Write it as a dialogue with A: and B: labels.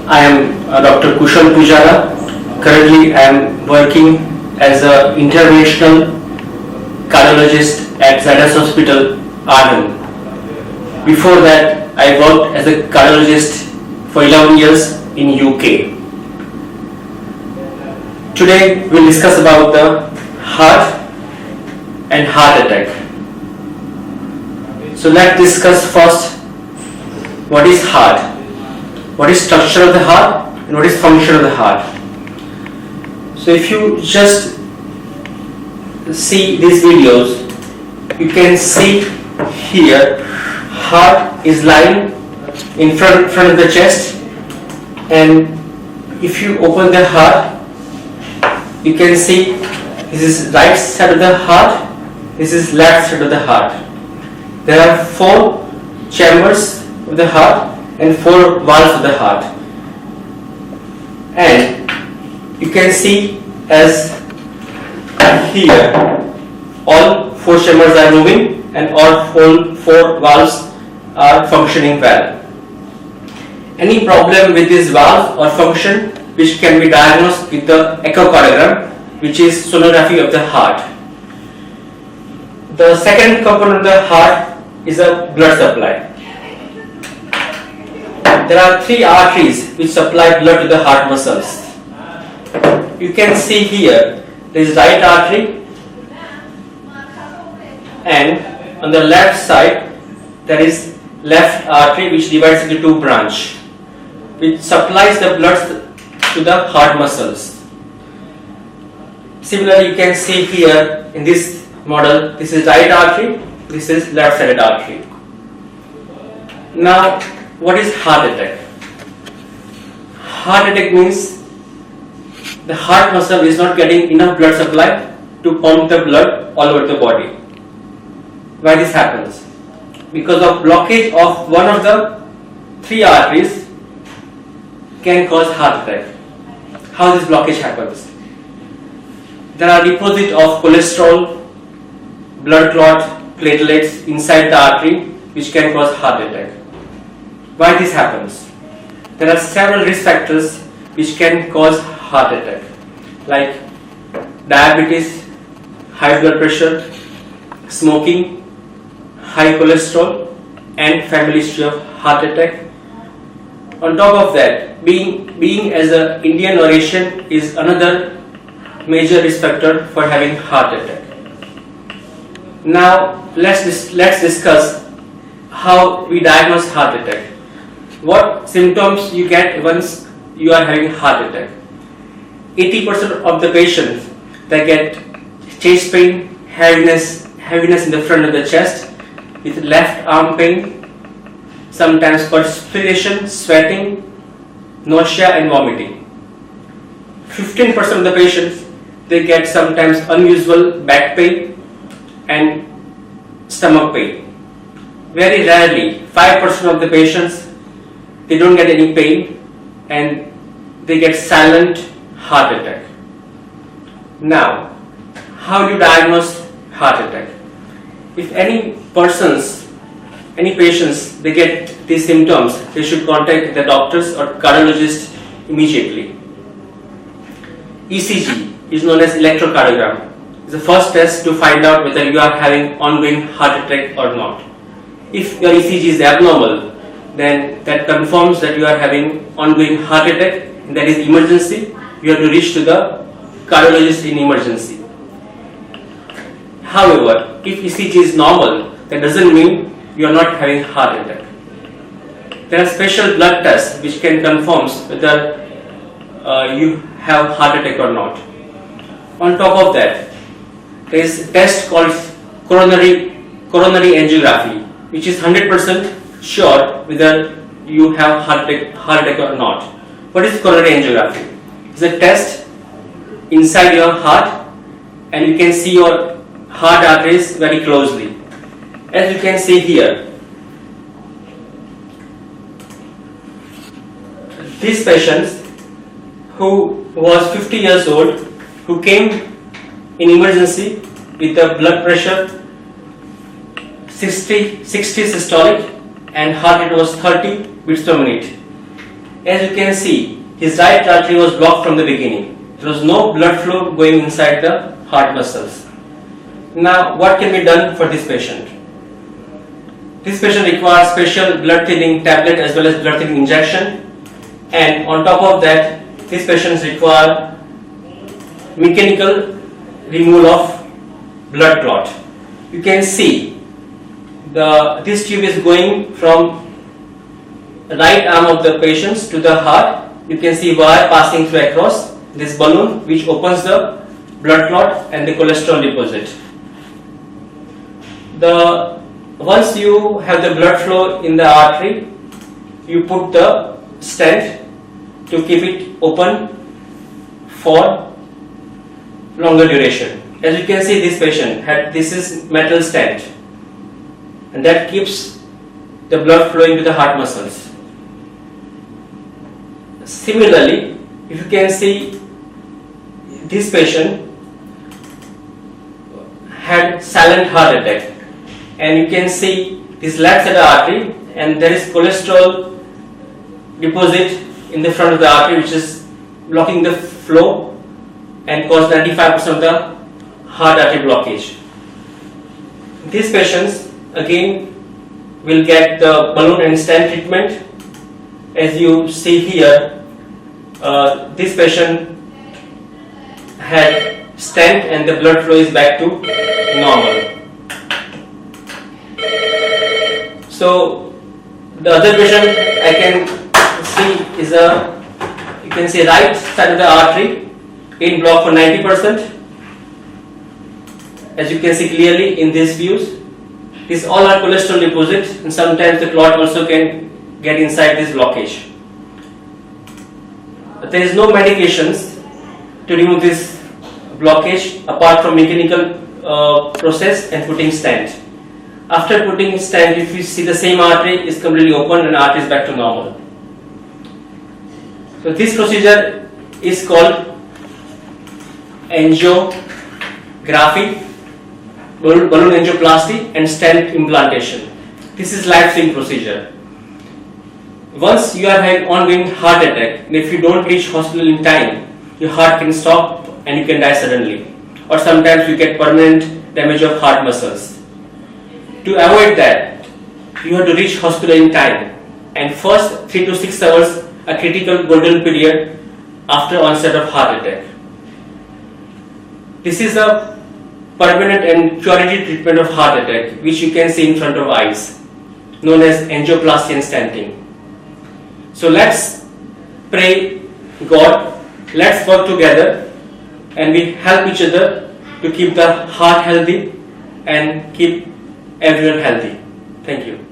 A: I am Dr. Kushal Pujara. Currently, I am working as an interventional cardiologist at Zydus Hospital, Arnhem. Before that, I worked as a cardiologist for 11 years in UK. Today, we'll discuss about the heart and heart attack. So let's discuss first what is heart, what is structure of the heart, and what is function of the heart. So if you just see these videos, you can see here heart is lying in front of the chest, and if you open the heart, you can see this is right side of the heart, this is left side of the heart. There are 4 chambers of the heart and 4 valves of the heart, and you can see as here all 4 chambers are moving and all 4 valves are functioning well. Any problem with this valve or function which can be diagnosed with the echocardiogram, which is sonography of the heart. The second component of the heart is a blood supply. There are 3 arteries which supply blood to the heart muscles. You can see here there is right artery, and on the left side there is left artery which divides into 2 branches, which supplies the blood to the heart muscles. Similarly, you can see here in this model, this is right artery, this is left sided artery. Now, what is heart attack? Heart attack means the heart muscle is not getting enough blood supply to pump the blood all over the body. Why this happens? Because of blockage of one of the 3 arteries can cause heart attack. How this blockage happens? There are deposit of cholesterol, blood clot, platelets inside the artery which can cause heart attack. Why this happens? There are several risk factors which can cause heart attack, like diabetes, high blood pressure, smoking, high cholesterol, and family history of heart attack. On top of that, being as an Indian or Asian is another major risk factor for having heart attack. Now let's discuss how we diagnose heart attack. What symptoms you get once you are having heart attack? 80% of the patients, they get chest pain, heaviness in the front of the chest, with left arm pain, sometimes perspiration, sweating, nausea and vomiting. 15% of the patients, they get sometimes unusual back pain and stomach pain. Very rarely, 5% of the patients, they don't get any pain and they get silent heart attack. Now, how do you diagnose heart attack? If any patients, they get these symptoms, they should contact the doctors or cardiologist immediately. ECG is known as electrocardiogram. It's the first test to find out whether you are having ongoing heart attack or not. If your ECG is abnormal, then that confirms that you are having ongoing heart attack, and that is emergency. You have to reach to the cardiologist in emergency. However, if ECG is normal, that doesn't mean you are not having heart attack. There are special blood tests which can confirm whether you have heart attack or not. On top of that, there is a test called coronary angiography, which is 100% sure whether you have heart attack or not. What is coronary angiography? It's a test inside your heart, and you can see your heart arteries very closely. As you can see here, these patients who was 50 years old, who came in emergency with the blood pressure 60 systolic and heart rate was 30 beats per minute. as you can see, his right artery was blocked from the beginning. There was no blood flow going inside the heart muscles. Now, what can be done for this patient? This patient requires special blood thinning tablet as well as blood thinning injection, and on top of that, these patients require mechanical removal of blood clot. You can see this tube is going from the right arm of the patient to the heart. You can see wire passing through across this balloon, which opens the blood clot and the cholesterol deposit. Once you have the blood flow in the artery, you put the stent to keep it open for longer duration. As you can see, this patient this is metal stent, and that keeps the blood flowing to the heart muscles. Similarly, if you can see, this patient had silent heart attack, and you can see this left side artery, and there is cholesterol deposit in the front of the artery, which is blocking the flow and cause 95% of the heart artery blockage. These patients again will get the balloon and stent treatment. As you see here, this patient had stent and the blood flow is back to normal. So the other patient I can see is you can see right side of the artery in blocked for 90%. As you can see clearly in these views, these all are cholesterol deposits, and sometimes the clot also can get inside this blockage. But there is no medications to remove this blockage apart from mechanical process and putting stent. After putting stent, if you see the same artery is completely open and artery is back to normal. So this procedure is called angiography, balloon angioplasty and stent implantation. This is life-saving procedure. Once you are having ongoing heart attack, and if you don't reach hospital in time, your heart can stop and you can die suddenly, or sometimes you get permanent damage of heart muscles. To avoid that, you have to reach hospital in time, and first 3 to 6 hours a critical golden period after onset of heart attack. This is a permanent and curative treatment of heart attack, which you can see in front of eyes, known as angioplasty and stenting. So let's pray God, let's work together, and we help each other to keep the heart healthy and keep everyone healthy. Thank you.